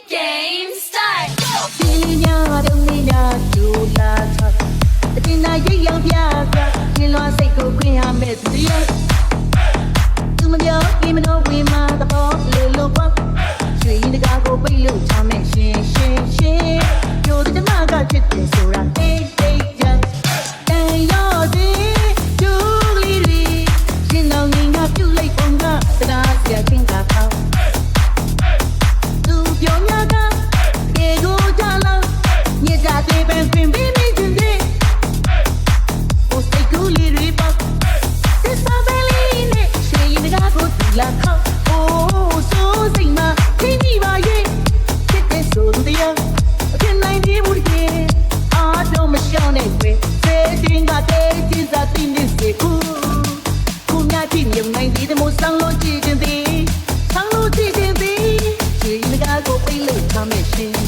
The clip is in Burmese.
Game start. ဒီညာတော့နေညာဒူလာချတ်အတင်းနာရိတ်ရောင်ပြပြကျင်းလွားစိတ်ကိုခွင်ရမဲ့သူရဲ့သူမပြောကိမတော့ဝေမာသဘောလေးလို့ပေါ့ရွှေရင်တကားကိုပိတ်လို့ချမဲ့ရှင်ပြိုတဲ့ဓမ္မကဖြစ်တယ်ဆိုတာတိတ်ရတန်ရောစီဒူလီလီရှင်တော်ငင်ကပြုတ်လိုက်ပုံကတရားစရာချင်းကပေါင်းသူပြောများကတေကိုကြလောက်ညကြသေးပင်ပင်ပြီးနေခြင်းတွေဟိုစိတ်ကူးလေးတွေပေါ့စစ်စားပဲလေးနဲ့ရှင်ရင်တကားကိုသူလာခေါက်ဟိုးဆိုးစိတ်မှာခင်းကြီးပါရဲ့ဖြစ်တဲ့ဆိုသူတရားအဖြစ်နိုင်သေးဘူးတကယ်အားတော့မရှောင်းနဲ့ပဲစေတင်ကတဲ့ကျင်းစားတင်နေစေခုညတိမြုံနိုင်သေးတဲ့မို့ဆောင်းလို့ကြည့်ခြင်းသည်ရှင်ရင်တကားကိုပိတ်လို့ထားမဲ့ရှင်